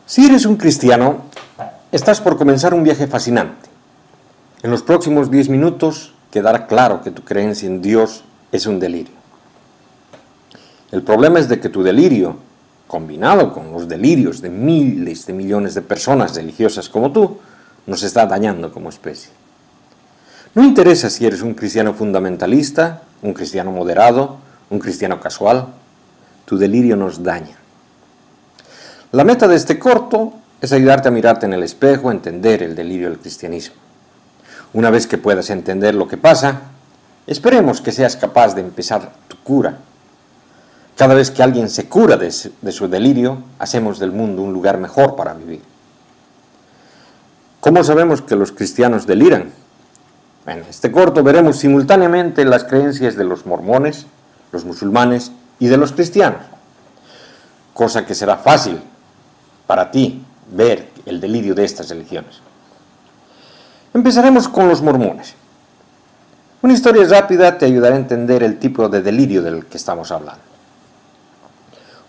Si eres un cristiano, estás por comenzar un viaje fascinante. En los próximos 10 minutos quedará claro que tu creencia en Dios es un delirio. El problema es de que tu delirio, combinado con los delirios de miles de millones de personas religiosas como tú, nos está dañando como especie. No interesa si eres un cristiano fundamentalista, un cristiano moderado, un cristiano casual, tu delirio nos daña. La meta de este corto es ayudarte a mirarte en el espejo, a entender el delirio del cristianismo. Una vez que puedas entender lo que pasa, esperemos que seas capaz de empezar tu cura. Cada vez que alguien se cura de su delirio, hacemos del mundo un lugar mejor para vivir. ¿Cómo sabemos que los cristianos deliran? En este corto veremos simultáneamente las creencias de los mormones, los musulmanes y de los cristianos, cosa que será fácil para ti ver el delirio de estas religiones. Empezaremos con los mormones. Una historia rápida te ayudará a entender el tipo de delirio del que estamos hablando.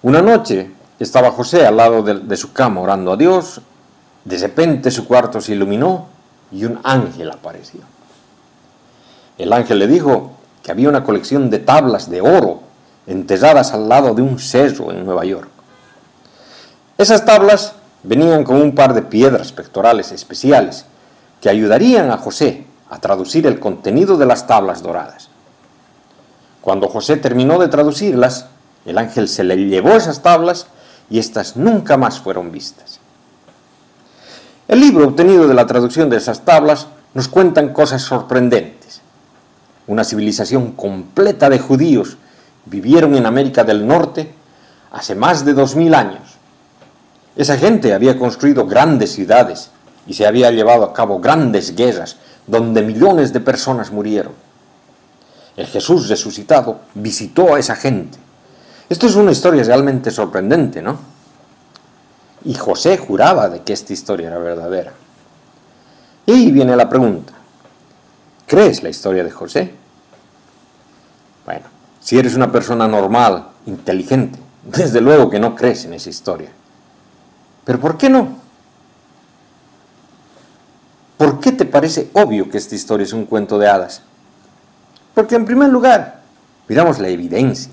Una noche estaba José al lado de su cama orando a Dios. De repente su cuarto se iluminó y un ángel apareció. El ángel le dijo que había una colección de tablas de oro enterradas al lado de un cerro en Nueva York. Esas tablas venían con un par de piedras pectorales especiales que ayudarían a José a traducir el contenido de las tablas doradas. Cuando José terminó de traducirlas, el ángel se le llevó esas tablas y éstas nunca más fueron vistas. El libro obtenido de la traducción de esas tablas nos cuentan cosas sorprendentes. Una civilización completa de judíos vivieron en América del Norte hace más de 2000 años. Esa gente había construido grandes ciudades y se había llevado a cabo grandes guerras donde millones de personas murieron. El Jesús resucitado visitó a esa gente. Esto es una historia realmente sorprendente, ¿no? Y José juraba de que esta historia era verdadera. Y ahí viene la pregunta: ¿crees la historia de José? Bueno, si eres una persona normal, inteligente, desde luego que no crees en esa historia. ¿Pero por qué no? ¿Por qué te parece obvio que esta historia es un cuento de hadas? Porque en primer lugar, miramos la evidencia.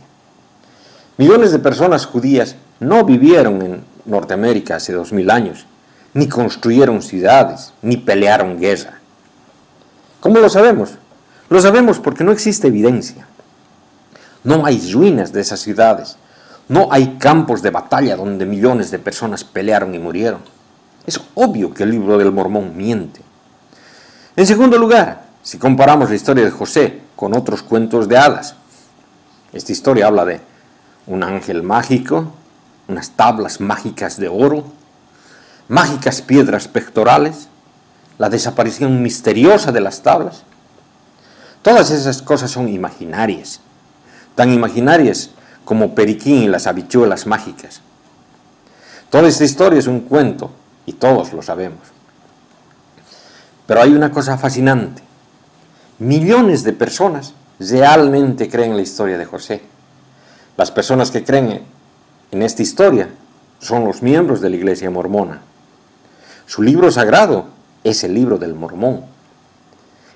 Millones de personas judías no vivieron en Norteamérica hace 2000 años, ni construyeron ciudades, ni pelearon guerra. ¿Cómo lo sabemos? Lo sabemos porque no existe evidencia. No hay ruinas de esas ciudades. No hay campos de batalla donde millones de personas pelearon y murieron. Es obvio que el libro del Mormón miente. En segundo lugar, si comparamos la historia de José con otros cuentos de hadas, esta historia habla de un ángel mágico, unas tablas mágicas de oro, mágicas piedras pectorales, la desaparición misteriosa de las tablas. Todas esas cosas son imaginarias, tan imaginarias como Periquín y las habichuelas mágicas. Toda esta historia es un cuento y todos lo sabemos. Pero hay una cosa fascinante. Millones de personas realmente creen la historia de José. Las personas que creen en esta historia son los miembros de la Iglesia mormona. Su libro sagrado es el libro del Mormón,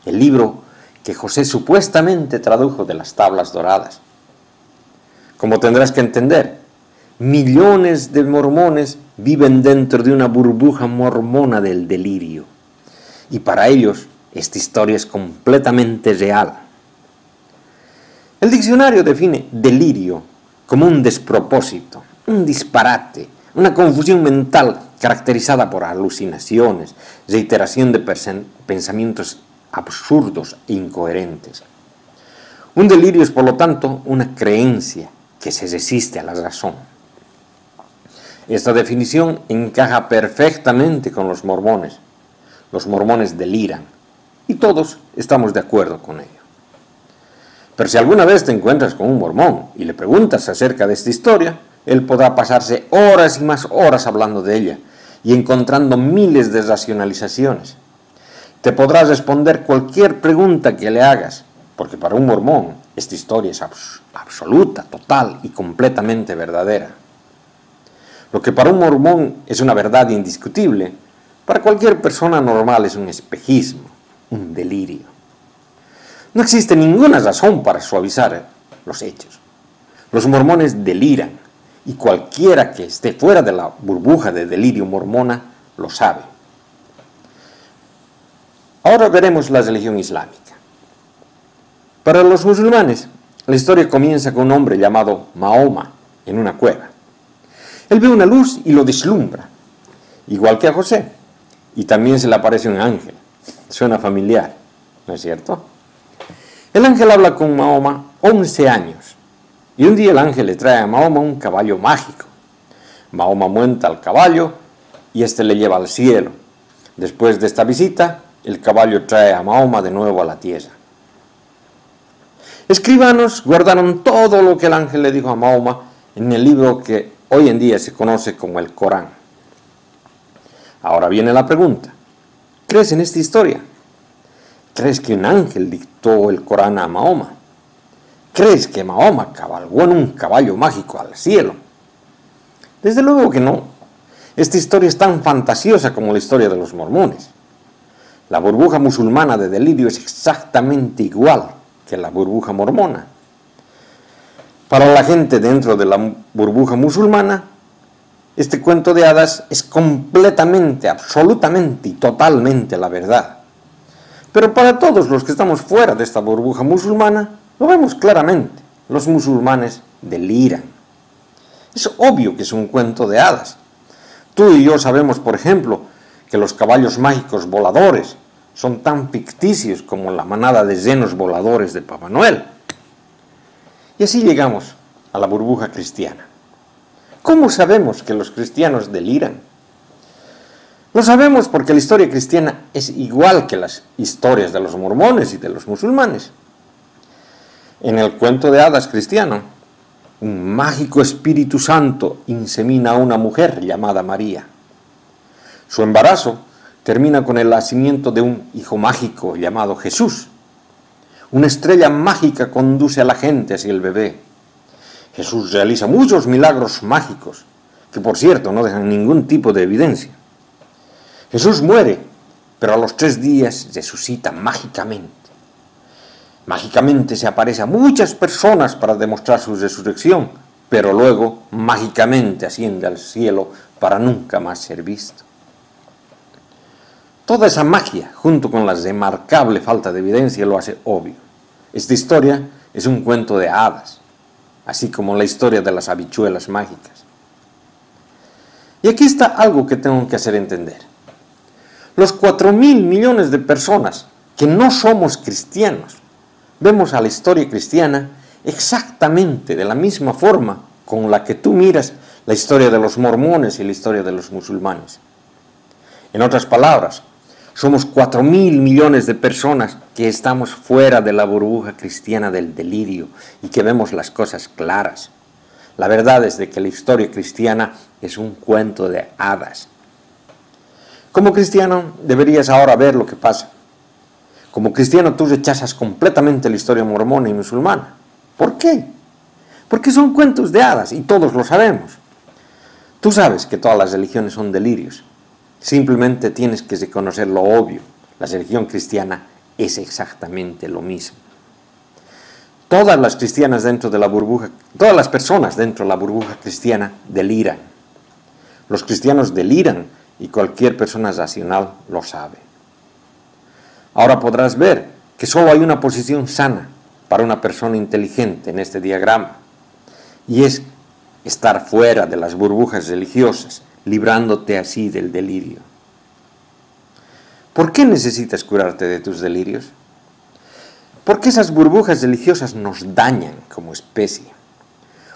el libro que José supuestamente tradujo de las tablas doradas. Como tendrás que entender, millones de mormones viven dentro de una burbuja mormona del delirio. Y para ellos, esta historia es completamente real. El diccionario define delirio como un despropósito, un disparate, una confusión mental caracterizada por alucinaciones, reiteración de pensamientos absurdos e incoherentes. Un delirio es, por lo tanto, una creencia que se resiste a la razón. Esta definición encaja perfectamente con los mormones. Los mormones deliran y todos estamos de acuerdo con ello. Pero si alguna vez te encuentras con un mormón y le preguntas acerca de esta historia, él podrá pasarse horas y más horas hablando de ella y encontrando miles de racionalizaciones. Te podrá responder cualquier pregunta que le hagas, porque para un mormón esta historia es absoluta, total y completamente verdadera. Lo que para un mormón es una verdad indiscutible, para cualquier persona normal es un espejismo, un delirio. No existe ninguna razón para suavizar los hechos. Los mormones deliran, y cualquiera que esté fuera de la burbuja de delirio mormona lo sabe. Ahora veremos la religión islámica. Para los musulmanes, la historia comienza con un hombre llamado Mahoma en una cueva. Él ve una luz y lo deslumbra, igual que a José, y también se le aparece un ángel. Suena familiar, ¿no es cierto? El ángel habla con Mahoma 11 años, y un día el ángel le trae a Mahoma un caballo mágico. Mahoma monta al caballo y éste le lleva al cielo. Después de esta visita, el caballo trae a Mahoma de nuevo a la tierra. Escribanos guardaron todo lo que el ángel le dijo a Mahoma en el libro que hoy en día se conoce como el Corán. Ahora viene la pregunta: ¿crees en esta historia? ¿Crees que un ángel dictó el Corán a Mahoma? ¿Crees que Mahoma cabalgó en un caballo mágico al cielo? Desde luego que no. Esta historia es tan fantasiosa como la historia de los mormones. La burbuja musulmana de delirio es exactamente igual que la burbuja mormona. Para la gente dentro de la burbuja musulmana, este cuento de hadas es completamente, absolutamente y totalmente la verdad. Pero para todos los que estamos fuera de esta burbuja musulmana, lo vemos claramente. Los musulmanes deliran. Es obvio que es un cuento de hadas. Tú y yo sabemos, por ejemplo, que los caballos mágicos voladores son tan ficticios como la manada de renos voladores de Papá Noel. Y así llegamos a la burbuja cristiana. ¿Cómo sabemos que los cristianos deliran? Lo sabemos porque la historia cristiana es igual que las historias de los mormones y de los musulmanes. En el cuento de hadas cristiano, un mágico Espíritu Santo insemina a una mujer llamada María. Su embarazo termina con el nacimiento de un hijo mágico llamado Jesús. Una estrella mágica conduce a la gente hacia el bebé. Jesús realiza muchos milagros mágicos, que por cierto no dejan ningún tipo de evidencia. Jesús muere, pero a los 3 días resucita mágicamente. Mágicamente se aparece a muchas personas para demostrar su resurrección, pero luego mágicamente asciende al cielo para nunca más ser visto. Toda esa magia, junto con la remarcable falta de evidencia, lo hace obvio. Esta historia es un cuento de hadas, así como la historia de las habichuelas mágicas. Y aquí está algo que tengo que hacer entender. Los 4.000 millones de personas que no somos cristianos, vemos a la historia cristiana exactamente de la misma forma con la que tú miras la historia de los mormones y la historia de los musulmanes. En otras palabras, somos 4.000 millones de personas que estamos fuera de la burbuja cristiana del delirio y que vemos las cosas claras. La verdad es de que la historia cristiana es un cuento de hadas. Como cristiano deberías ahora ver lo que pasa. Como cristiano tú rechazas completamente la historia mormona y musulmana. ¿Por qué? Porque son cuentos de hadas y todos lo sabemos. Tú sabes que todas las religiones son delirios. Simplemente tienes que reconocer lo obvio. La religión cristiana es exactamente lo mismo. Todas las cristianas dentro de la burbuja, todas las personas dentro de la burbuja cristiana deliran. Los cristianos deliran y cualquier persona racional lo sabe. Ahora podrás ver que solo hay una posición sana para una persona inteligente en este diagrama, y es estar fuera de las burbujas religiosas, librándote así del delirio. ¿Por qué necesitas curarte de tus delirios? Porque esas burbujas religiosas nos dañan como especie.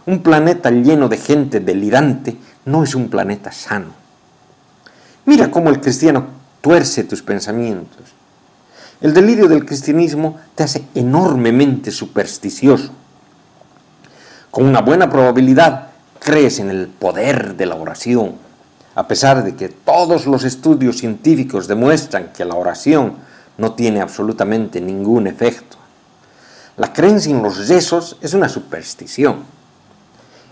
Un planeta lleno de gente delirante no es un planeta sano. Mira cómo el cristiano tuerce tus pensamientos. El delirio del cristianismo te hace enormemente supersticioso. Con una buena probabilidad crees en el poder de la oración, a pesar de que todos los estudios científicos demuestran que la oración no tiene absolutamente ningún efecto. La creencia en los rezos es una superstición.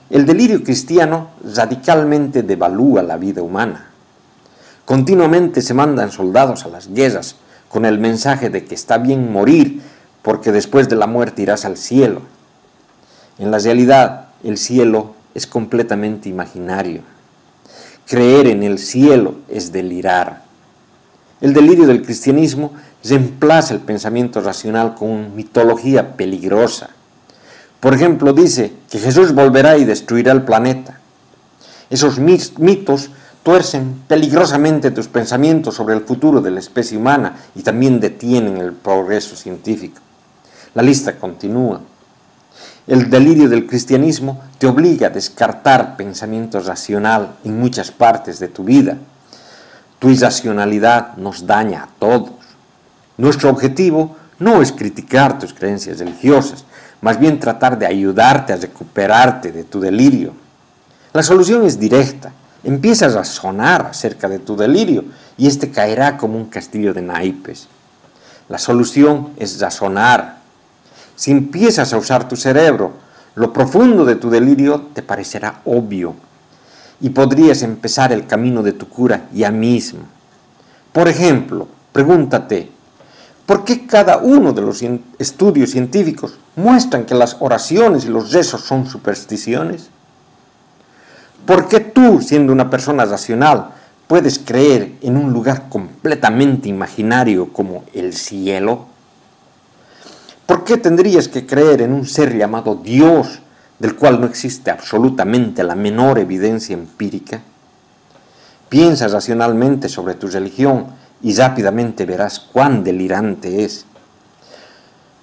El delirio cristiano radicalmente devalúa la vida humana. Continuamente se mandan soldados a las guerras con el mensaje de que está bien morir porque después de la muerte irás al cielo. En la realidad, el cielo es completamente imaginario. Creer en el cielo es delirar. El delirio del cristianismo reemplaza el pensamiento racional con una mitología peligrosa. Por ejemplo, dice que Jesús volverá y destruirá el planeta. Esos mitos tuercen peligrosamente tus pensamientos sobre el futuro de la especie humana y también detienen el progreso científico. La lista continúa. El delirio del cristianismo te obliga a descartar pensamiento racional en muchas partes de tu vida. Tu irracionalidad nos daña a todos. Nuestro objetivo no es criticar tus creencias religiosas, más bien tratar de ayudarte a recuperarte de tu delirio. La solución es directa. Empieza a razonar acerca de tu delirio y este caerá como un castillo de naipes. La solución es razonar. Si empiezas a usar tu cerebro, lo profundo de tu delirio te parecerá obvio y podrías empezar el camino de tu cura ya mismo. Por ejemplo, pregúntate, ¿por qué cada uno de los estudios científicos muestran que las oraciones y los rezos son supersticiones? ¿Por qué tú, siendo una persona racional, puedes creer en un lugar completamente imaginario como el cielo? ¿Por qué tendrías que creer en un ser llamado Dios, del cual no existe absolutamente la menor evidencia empírica? Piensa racionalmente sobre tu religión y rápidamente verás cuán delirante es.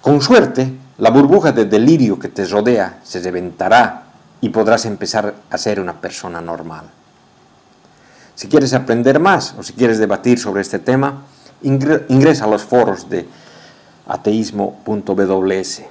Con suerte, la burbuja de delirio que te rodea se reventará y podrás empezar a ser una persona normal. Si quieres aprender más o si quieres debatir sobre este tema, ingresa a los foros de ateísmo.ws.